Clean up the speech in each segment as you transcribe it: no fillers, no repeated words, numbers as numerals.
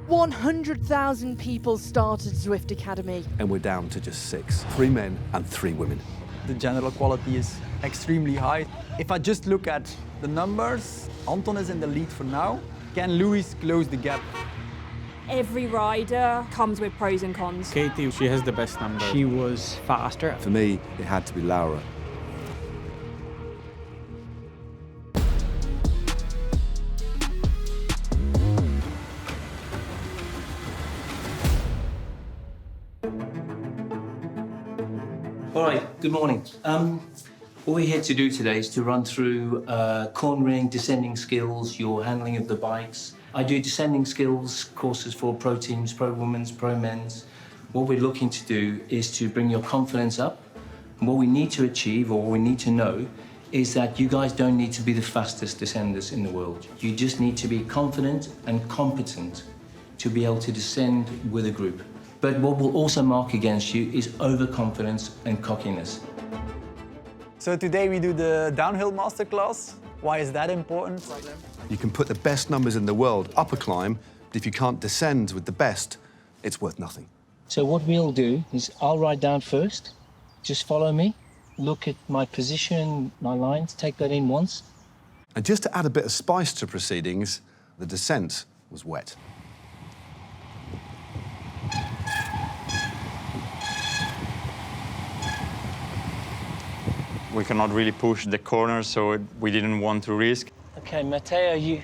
100,000 people started Zwift Academy. And we're down to just 6. 3 men and 3 women. The general quality is extremely high. If I just look at the numbers, Anton is in the lead for now. Can Louis close the gap? Every rider comes with pros and cons. Katie, she has the best number. She was faster. For me, it had to be Laura. All right, good morning. What we're here to do today is to run through cornering, descending skills, your handling of the bikes. I do descending skills courses for pro teams, pro women's, pro men's. What we're looking to do is to bring your confidence up. And what we need to achieve, or what we need to know, is that you guys don't need to be the fastest descenders in the world. You just need to be confident and competent to be able to descend with a group. But what will also mark against you is overconfidence and cockiness. So today we do the downhill masterclass. Why is that important? You can put the best numbers in the world up a climb, but if you can't descend with the best, it's worth nothing. So what we'll do is I'll ride down first. Just follow me. Look at my position, my lines, take that in once. And just to add a bit of spice to proceedings, the descent was wet. We cannot really push the corner, so we didn't want to risk. Okay, Matteo, you.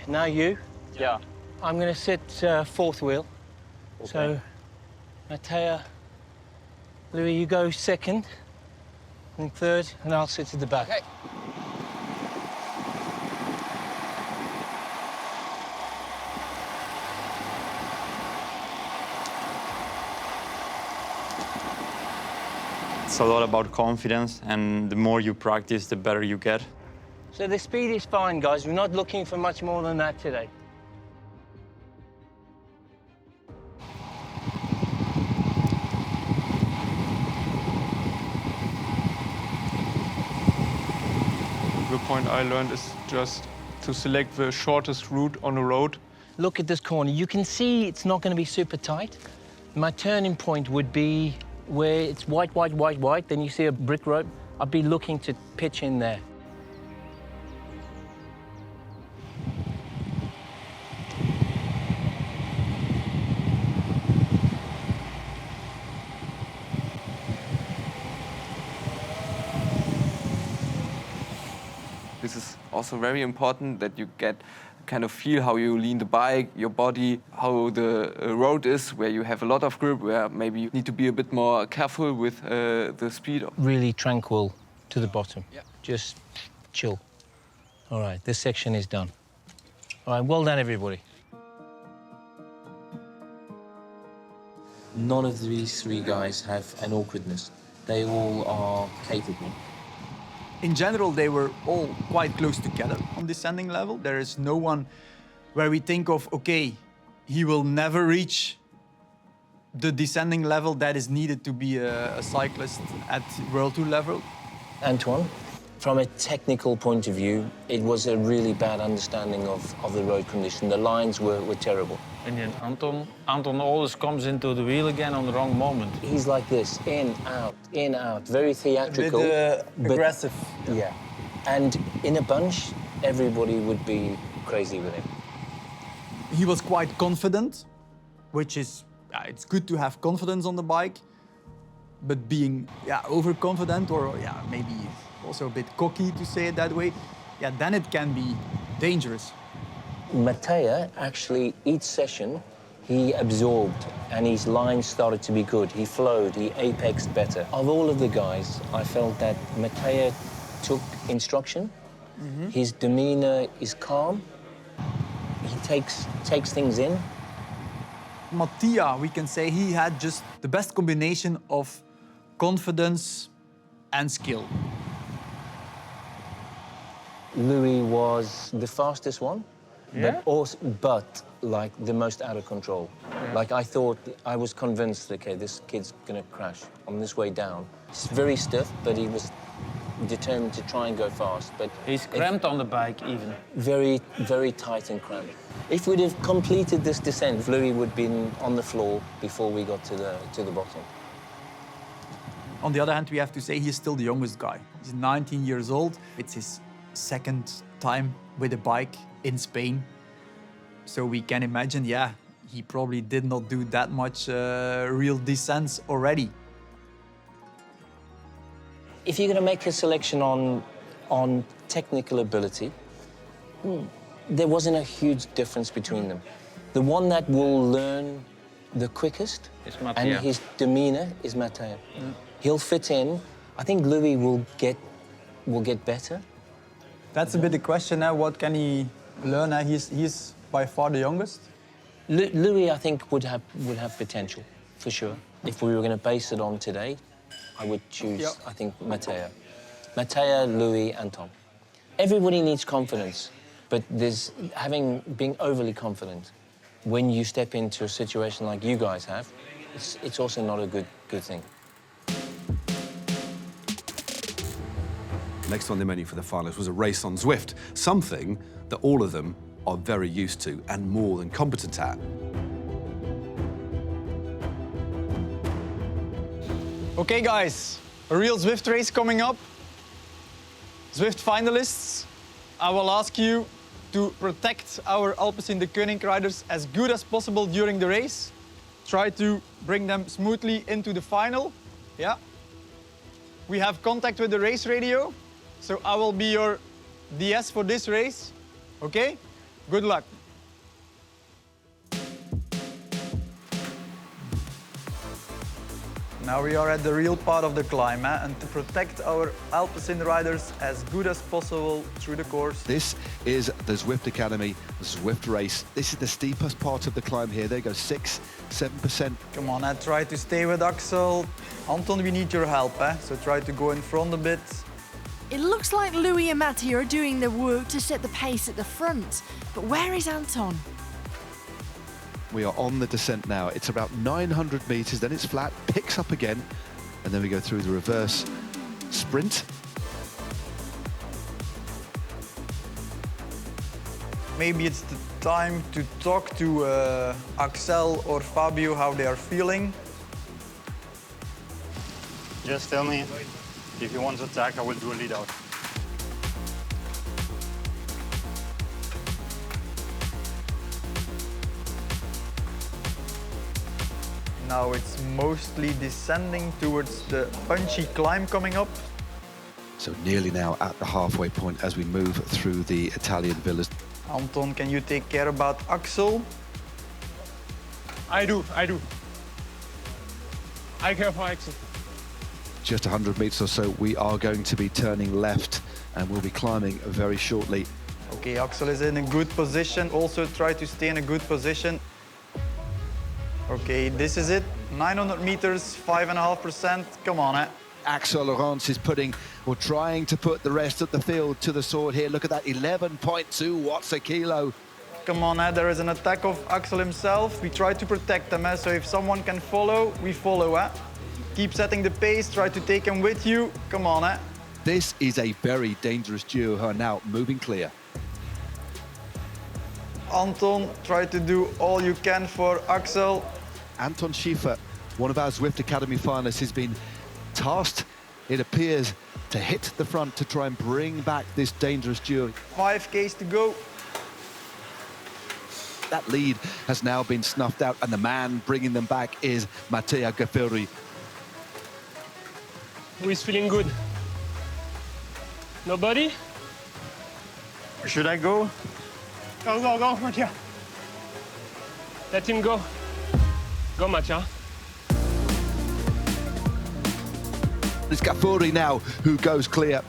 Yeah. I'm going to sit fourth wheel. Okay. So, Matteo, Louis, you go second and third, and I'll sit at the back. Okay. It's a lot about confidence, and the more you practice, the better you get. So the speed is fine, guys. We're not looking for much more than that today. The point I learned is just to select the shortest route on the road. Look at this corner. You can see it's not going to be super tight. My turning point would be where it's white, white, white, white. Then you see a brick road. I'd be looking to pitch in there. This is also very important that you get kind of feel how you lean the bike, your body, how the road is, where you have a lot of grip, where maybe you need to be a bit more careful with the speed. Really tranquil to the bottom. Yeah. Just chill. All right, this section is done. All right, well done, everybody. None of these 3 guys have an awkwardness. They all are capable. In general, they were all quite close together on descending level. There is no one where we think of, okay, he will never reach the descending level that is needed to be a cyclist at World Tour level. Antoine, from a technical point of view, it was a really bad understanding of the road condition. The lines were terrible. And then Anton always comes into the wheel again on the wrong moment. He's like this, in, out, very theatrical. A bit aggressive. Yeah. And in a bunch, everybody would be crazy with him. He was quite confident, which is, it's good to have confidence on the bike, but being overconfident or maybe also a bit cocky, to say it that way, then it can be dangerous. Matteo, actually, each session, he absorbed and his lines started to be good. He flowed, he apexed better. Of all of the guys, I felt that Matteo took instruction. Mm-hmm. His demeanor is calm. He takes things in. Mattia, we can say he had just the best combination of confidence and skill. Louis was the fastest one. Yeah? But like the most out of control. Yeah. Like I was convinced, okay, this kid's gonna crash on this way down. It's very stiff, but he was determined to try and go fast. But He's cramped on the bike even. very, very tight and cramped. If we'd have completed this descent, Louis would have been on the floor before we got to the bottom. On the other hand, we have to say he's still the youngest guy. He's 19 years old. It's his second time with a bike in Spain. So we can imagine, yeah, he probably did not do that much real descents already. If you're going to make a selection on technical ability, there wasn't a huge difference between them. The one that will learn the quickest and his demeanor is Matteo. He'll fit in. I think Louis will get better. That's a bit the question now. What can he learn? He's by far the youngest. Louis, I think, would have potential, for sure. If we were going to base it on today, I would choose, I think, Matteo. Matteo, Louis, Anton. Everybody needs confidence, but being overly confident when you step into a situation like you guys have, it's also not a good thing. Next on the menu for the finalists was a race on Zwift, something that all of them are very used to and more than competent at. Okay, guys, a real Zwift race coming up. Zwift finalists, I will ask you to protect our Alpecin de Koning riders as good as possible during the race. Try to bring them smoothly into the final. Yeah. We have contact with the race radio, so I will be your DS for this race. Okay? Good luck. Now we are at the real part of the climb, and to protect our Alpecin riders as good as possible through the course. This is the Zwift Academy Zwift race. This is the steepest part of the climb here. There you go, 6-7%. Come on, try to stay with Axel. Anton, we need your help, so try to go in front a bit. It looks like Louis and Matty are doing the work to set the pace at the front. But where is Anton? We are on the descent now. It's about 900 meters, then it's flat, picks up again, and then we go through the reverse sprint. Maybe it's the time to talk to Axel or Fabio how they are feeling. Just tell me if you want to attack, I will do a lead out. Now it's mostly descending towards the punchy climb coming up. So nearly now at the halfway point as we move through the Italian villas. Anton, can you take care about Axel? I do. I care for Axel. Just 100 meters or so, we are going to be turning left and we'll be climbing very shortly. Okay, Axel is in a good position. Also try to stay in a good position. Okay, this is it. 900 meters, 5.5%. Come on, Axel Laurence is trying to put the rest of the field to the sword here. Look at that, 11.2 watts a kilo. Come on, there is an attack of Axel himself. We try to protect him, so if someone can follow, we follow. Keep setting the pace, try to take him with you. Come on. This is a very dangerous duo who are now moving clear. Anton, try to do all you can for Axel. Anton Schiefer, one of our Zwift Academy finalists, has been tasked, it appears, to hit the front to try and bring back this dangerous duo. 5Ks to go. That lead has now been snuffed out, and the man bringing them back is Matteo Gafferi. Who is feeling good? Nobody? Should I go? Go, Mattia. Let him go. Go, Mattia. It's Gafferi now who goes clear.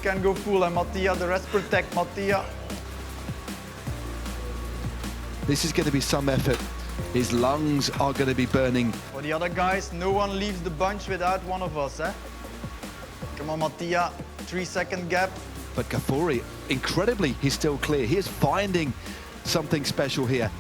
Can go full, and Mattia, the rest protect Mattia. This is going to be some effort. His lungs are going to be burning. For the other guys, no one leaves the bunch without one of us. Come on, Mattia, 3-second gap. But Gafferi, incredibly, he's still clear. He is finding something special here.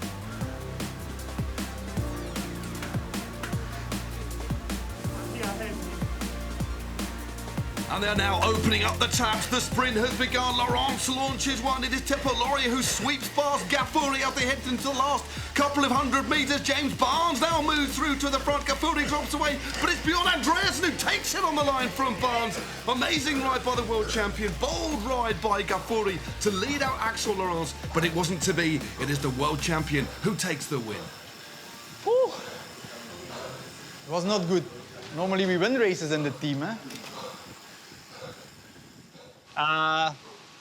And they're now opening up the taps. The sprint has begun. Laurence launches one. It is Tipolori who sweeps past Gafuri as they head into the last couple of 100 metres. James Barnes now moves through to the front. Gafuri drops away, but it's Bjorn Andreasen who takes it on the line from Barnes. Amazing ride by the world champion. Bold ride by Gafuri to lead out Axel Laurence, but it wasn't to be. It is the world champion who takes the win. Whew. It was not good. Normally we win races in the team, eh?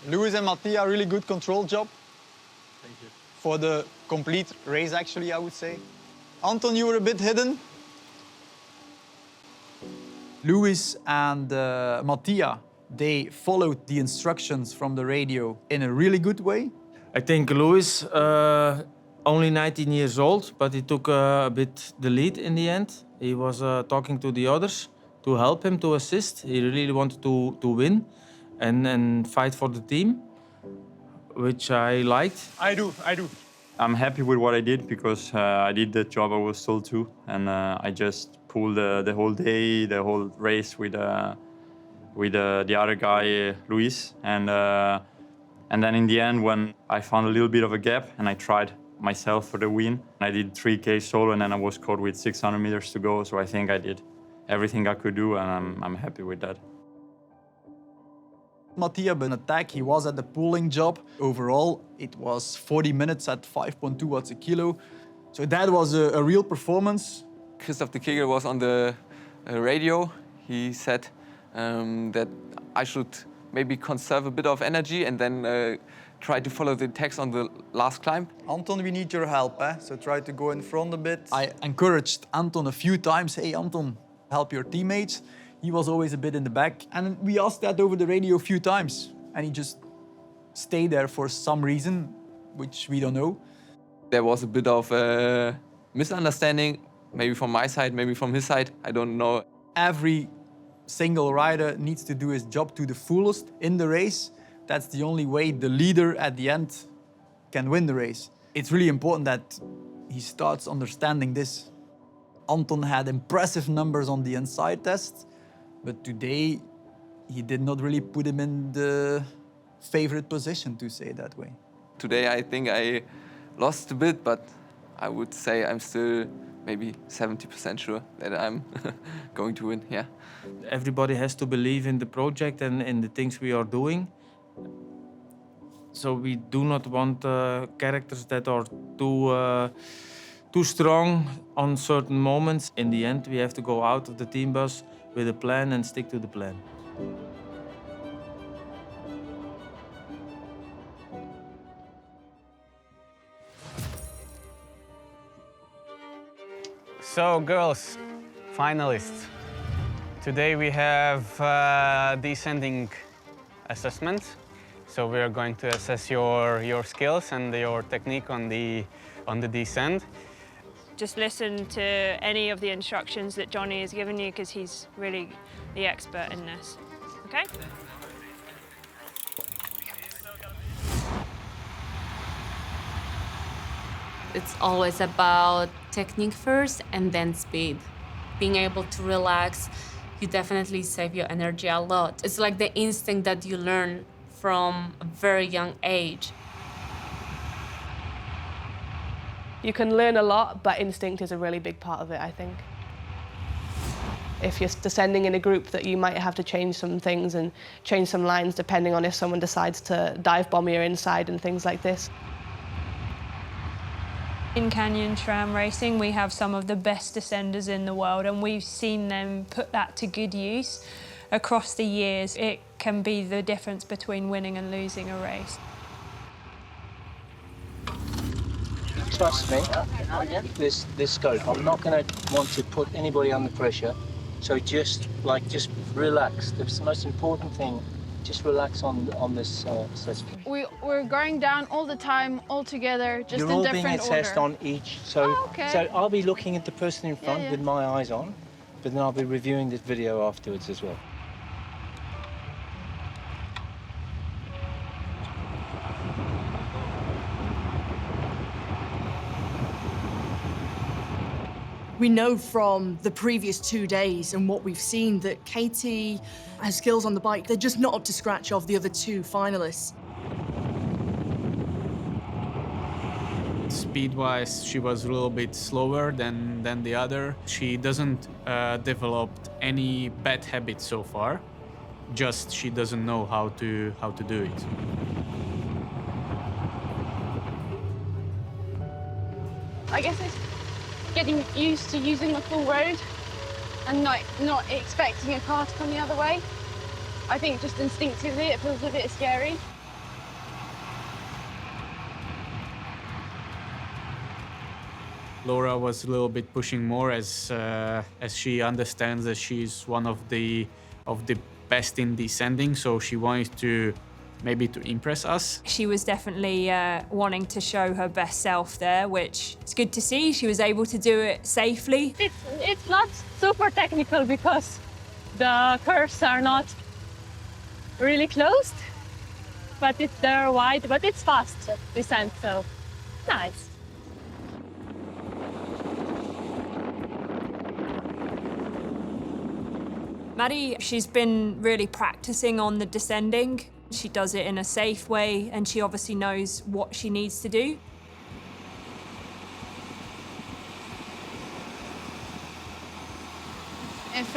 Lewis and Mattia, really good control job. Thank you. For the complete race, actually, I would say. Anton, you were a bit hidden. Lewis and Mattia, they followed the instructions from the radio in a really good way. I think Lewis, only 19 years old, but he took a bit the lead in the end. He was talking to the others to help him, to assist. He really wanted to win and fight for the team, which I liked. I do. I'm happy with what I did because I did the job I was told to, and I just pulled the whole day, the whole race with the other guy, Luis, and then in the end, when I found a little bit of a gap and I tried myself for the win, I did 3K solo, and then I was caught with 600 meters to go. So I think I did everything I could do, and I'm happy with that. Mattia, in attack, he was at the pulling job. Overall, it was 40 minutes at 5.2 watts a kilo. So that was a real performance. Christoph de Kegel was on the radio. He said that I should maybe conserve a bit of energy and then try to follow the text on the last climb. Anton, we need your help, eh? So try to go in front a bit. I encouraged Anton a few times. Hey, Anton, help your teammates. He was always a bit in the back. And we asked that over the radio a few times. And he just stayed there for some reason, which we don't know. There was a bit of misunderstanding, maybe from my side, maybe from his side, I don't know. Every single rider needs to do his job to the fullest in the race. That's the only way the leader at the end can win the race. It's really important that he starts understanding this. Anton had impressive numbers on the inside test, but today he did not really put him in the favorite position, to say it that way. Today I think I lost a bit, but I would say I'm still maybe 70% sure that I'm going to win, yeah. Everybody has to believe in the project and in the things we are doing. So we do not want characters that are too strong on certain moments. In the end, we have to go out of the team bus with a plan and stick to the plan. So, girls, finalists. Today we have descending assessment. So we are going to assess your skills and your technique on the descent. Just listen to any of the instructions that Johnny has given you because he's really the expert in this. Okay? It's always about technique first and then speed. Being able to relax, you definitely save your energy a lot. It's like the instinct that you learn from a very young age. You can learn a lot, but instinct is a really big part of it, I think. If you're descending in a group, that you might have to change some things and change some lines depending on if someone decides to dive bomb your inside and things like this. In Canyon SRAM racing, we have some of the best descenders in the world, and we've seen them put that to good use across the years. It can be the difference between winning and losing a race. Trust me, this scope. I'm not going to want to put anybody under pressure. So just relax. That's the most important thing. Just relax on this assessment. We're going down all the time, all together, just You're in all different being assessed order. on each. So, so I'll be looking at the person in front with my eyes on, but then I'll be reviewing this video afterwards as well. We know from the previous 2 days and what we've seen that Katie, her skills on the bike, they're just not up to scratch of the other 2 finalists. Speed-wise, she was a little bit slower than the other. She doesn't develop any bad habits so far. Just she doesn't know how to do it. I guess it's getting used to using the full road and not expecting a car to come the other way. I think just instinctively it feels a bit scary. Laura was a little bit pushing more as she understands that she's one of the best in descending, so she wanted to maybe to impress us. She was definitely wanting to show her best self there, which is good to see. She was able to do it safely. It's not super technical because the curves are not really closed, but they're wide, but it's fast descent, so nice. Maddie, she's been really practicing on the descending. She does it in a safe way, and she obviously knows what she needs to do. If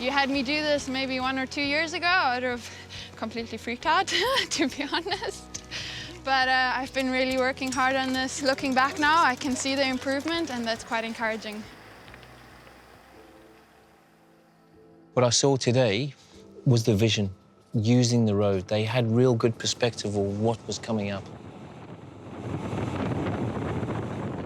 you had me do this maybe 1 or 2 years ago, I would have completely freaked out, to be honest. But I've been really working hard on this. Looking back now, I can see the improvement, and that's quite encouraging. What I saw today was the vision, using the road. They had real good perspective of what was coming up.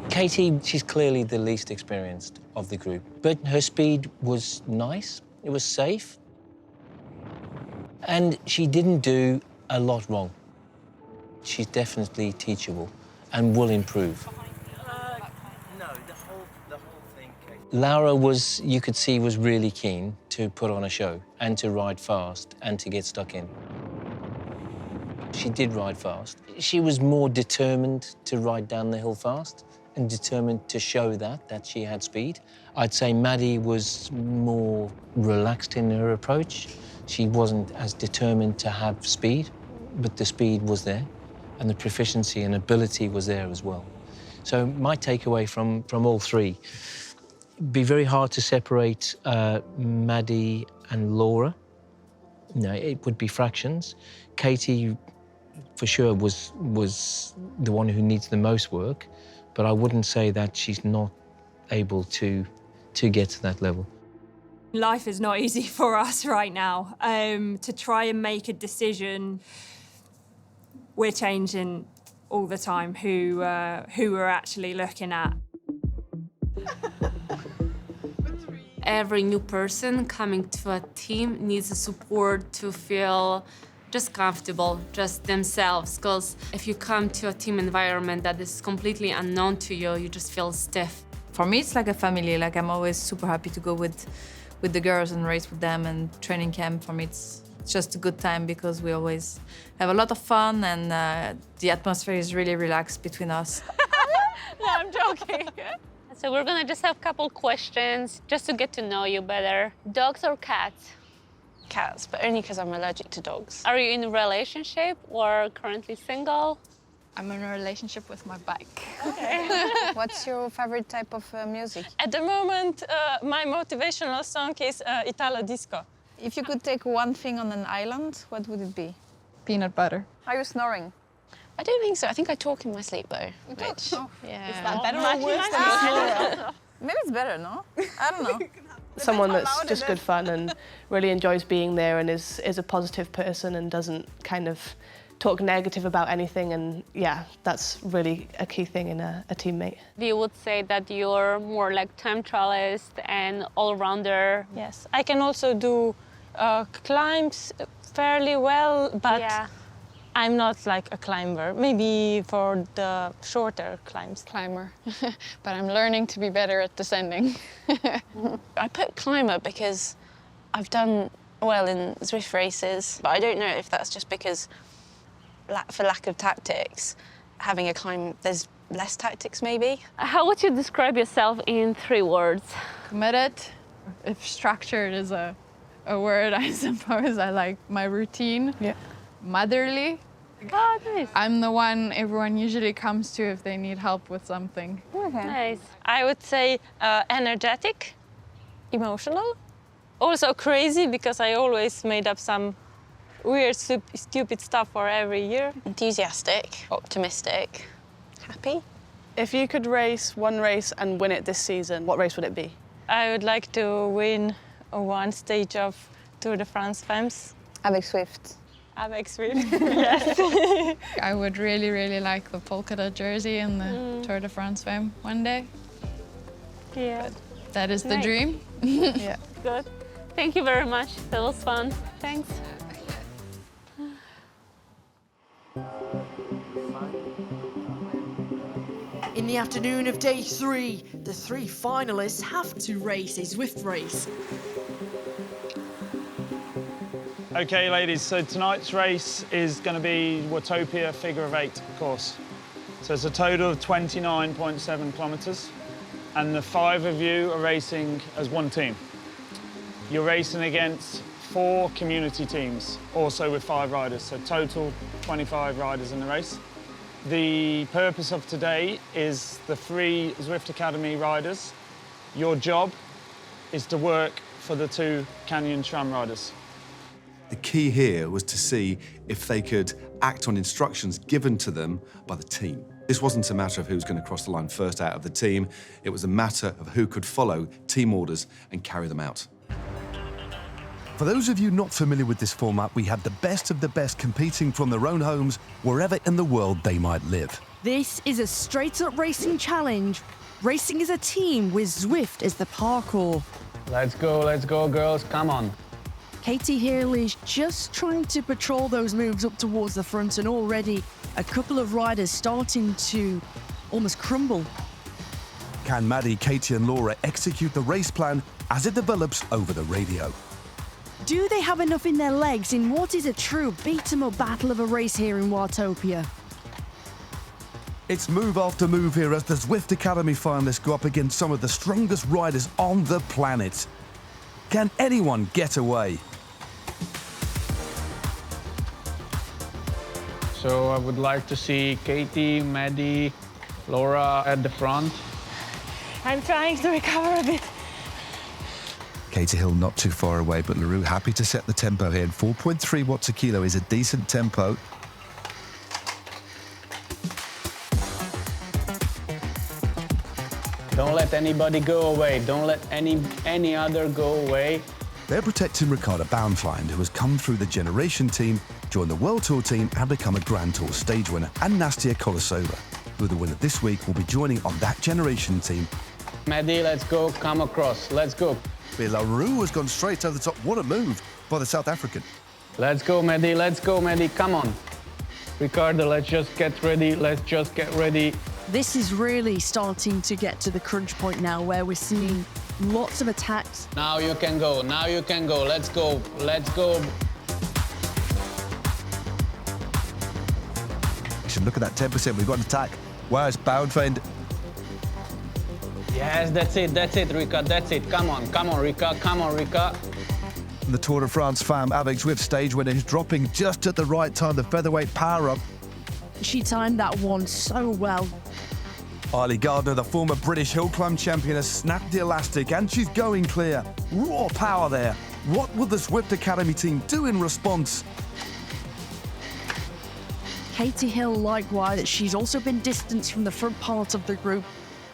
Katie, she's clearly the least experienced of the group, but her speed was nice, it was safe, and she didn't do a lot wrong. She's definitely teachable and will improve. Laura was, you could see, was really keen to put on a show and to ride fast and to get stuck in. She did ride fast. She was more determined to ride down the hill fast and determined to show that she had speed. I'd say Maddie was more relaxed in her approach. She wasn't as determined to have speed, but the speed was there and the proficiency and ability was there as well. So my takeaway from all three, be very hard to separate Maddie and Laura. No, it would be fractions. Katie, for sure, was the one who needs the most work, but I wouldn't say that she's not able to get to that level. Life is not easy for us right now. To try and make a decision, we're changing all the time who we're actually looking at. Every new person coming to a team needs the support to feel just comfortable, just themselves. Because if you come to a team environment that is completely unknown to you, you just feel stiff. For me, it's like a family. Like, I'm always super happy to go with the girls and race with them, and training camp, for me, it's just a good time because we always have a lot of fun, and the atmosphere is really relaxed between us. No, I'm joking. So we're gonna just have a couple questions just to get to know you better. Dogs or cats? Cats, but only because I'm allergic to dogs. Are you in a relationship or currently single? I'm in a relationship with my bike. Okay. What's your favorite type of music? At the moment, my motivational song is Italo Disco. If you could take one thing on an island, what would it be? Peanut butter. Are you snoring? I don't think so. I think I talk in my sleep, though. Which, yeah. Is that better or worse than snoring? Maybe it's better, no? I don't know. Someone that's just good fun and really enjoys being there and is a positive person and doesn't kind of talk negative about anything, and yeah, that's really a key thing in a teammate. You would say that you're more like time trialist and all-rounder. Yes, I can also do climbs fairly well, but yeah. I'm not like a climber, maybe for the shorter climbs. Climber, but I'm learning to be better at descending. I put climber because I've done well in Zwift races, but I don't know if that's just because for lack of tactics. having a climb, there's less tactics maybe. How would you describe yourself in 3 words? Committed. If structured is a word, I suppose. I like my routine. Yeah. Motherly. Oh, nice. I'm the one everyone usually comes to if they need help with something. Okay. Nice. I would say energetic, emotional, also crazy because I always made up some weird, stupid stuff for every year. Enthusiastic, optimistic, happy. If you could race one race and win it this season, what race would it be? I would like to win one stage of Tour de France Femmes. Avec Zwift. Avec Zwift, yes. I would really, really like the polka dot jersey in the Tour de France Femme one day. Yeah. But that is the Nice. dream. Yeah. Good. Thank you very much. That was fun. Thanks. In the afternoon of day 3, the 3 finalists have to race a Zwift race. Okay, ladies, so tonight's race is going to be Watopia figure of 8 course. So it's a total of 29.7 kilometres, and the 5 of you are racing as one team. You're racing against 4 community teams, also with 5 riders, so total 25 riders in the race. The purpose of today is the 3 Zwift Academy riders. Your job is to work for the 2 Canyon SRAM riders. The key here was to see if they could act on instructions given to them by the team. This wasn't a matter of who was going to cross the line first out of the team. It was a matter of who could follow team orders and carry them out. For those of you not familiar with this format, we had the best of the best competing from their own homes, wherever in the world they might live. This is a straight-up racing challenge. Racing as a team with Zwift as the parkour. Let's go, girls, come on. Katie Hill is just trying to patrol those moves up towards the front, and already a couple of riders starting to almost crumble. Can Maddie, Katie and Laura execute the race plan as it develops over the radio? Do they have enough in their legs in what is a true beat-em-up battle of a race here in Watopia? It's move after move here as the Zwift Academy finalists go up against some of the strongest riders on the planet. Can anyone get away? So I would like to see Katie, Maddie, Laura at the front. I'm trying to recover a bit. Katie Hill not too far away, but LaRue happy to set the tempo here. 4.3 watts a kilo is a decent tempo. Don't let anybody go away. Don't let any other go away. They're protecting Ricarda Bauernfeind, who has come through the Generation team, joined the World Tour team and become a Grand Tour stage winner, and Nastia Kolosova, who the winner this week will be joining on that Generation team. Maddie, let's go, come across, let's go. LaRue has gone straight over the top. What a move by the South African. Let's go, Maddie, come on. Ricardo, let's just get ready, This is really starting to get to the crunch point now, where we're seeing lots of attacks. Now you can go, let's go. Look at that 10%, we've got an attack. Wow, it's Bauernfeind. Yes, that's it, Rika, that's it. Come on, Rika. The Tour de France femme avec Zwift stage winner is dropping just at the right time, the featherweight power-up. She timed that one so well. Eilidh Gardner, the former British hill climb champion, has snapped the elastic and she's going clear. Raw power there. What will the Zwift Academy team do in response? Katie Hill, likewise, she's also been distanced from the front part of the group.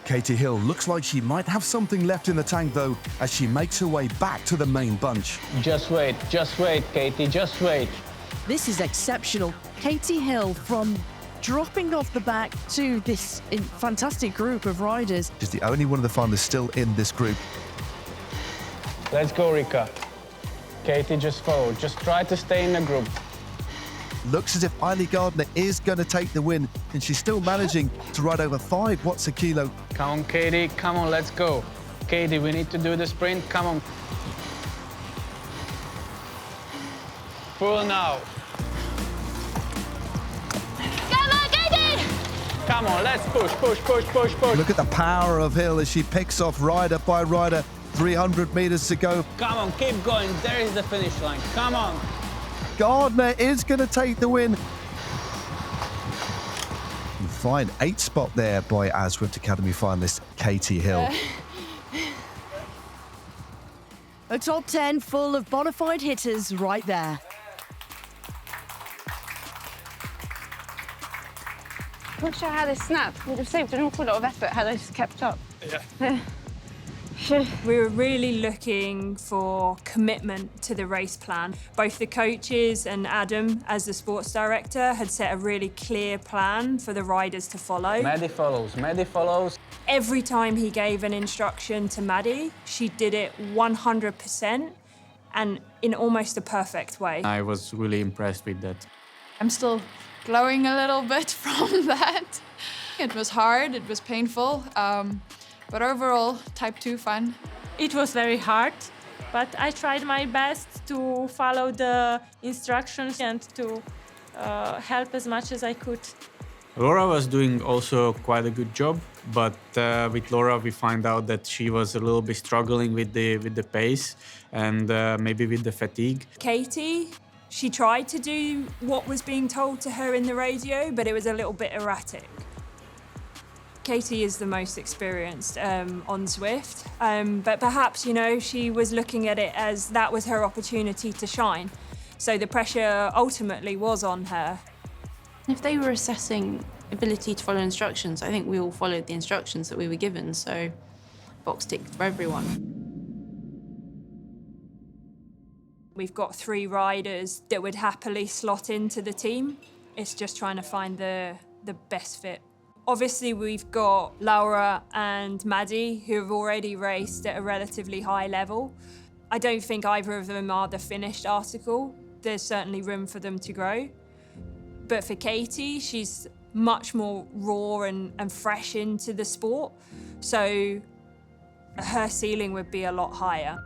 Katie Hill looks like she might have something left in the tank, though, as she makes her way back to the main bunch. Just wait, Katie, just wait. This is exceptional. Katie Hill, from dropping off the back to this fantastic group of riders. She's the only one of the finalists still in this group. Let's go, Rika. Katie, just follow. Just try to stay in the group. Looks as if Eilidh Gardner is going to take the win, and she's still managing to ride over 5 watts a kilo. Come on, Katie, come on, let's go. Katie, we need to do the sprint, come on. Full now. Come on, Katie! Come on, let's push, push, push, push, push. Look at the power of Hill as she picks off rider by rider. 300 metres to go. Come on, keep going. There is the finish line. Come on. Gardner is going to take the win. Fine 8th spot there by our Zwift Academy finalist Katie Hill. A top 10 full of bona fide hitters right there. Not sure how this snapped. Would have saved an awful lot of effort had I just kept up. Yeah. We were really looking for commitment to the race plan. Both the coaches and Adam, as the sports director, had set a really clear plan for the riders to follow. Maddie follows, Maddie follows. Every time he gave an instruction to Maddie, she did it 100% and in almost a perfect way. I was really impressed with that. I'm still glowing a little bit from that. It was hard, it was painful. But overall, type 2 fun. It was very hard, but I tried my best to follow the instructions and to help as much as I could. Laura was doing also quite a good job, but with Laura we find out that she was a little bit struggling with the pace and maybe with the fatigue. Katie, she tried to do what was being told to her in the radio, but it was a little bit erratic. Katie is the most experienced on Zwift, but perhaps, you know, she was looking at it as that was her opportunity to shine. So the pressure ultimately was on her. If they were assessing ability to follow instructions, I think we all followed the instructions that we were given, so box ticked for everyone. We've got 3 riders that would happily slot into the team. It's just trying to find the best fit. Obviously, we've got Laura and Maddie, who have already raced at a relatively high level. I don't think either of them are the finished article. There's certainly room for them to grow. But for Katie, she's much more raw and fresh into the sport. So her ceiling would be a lot higher.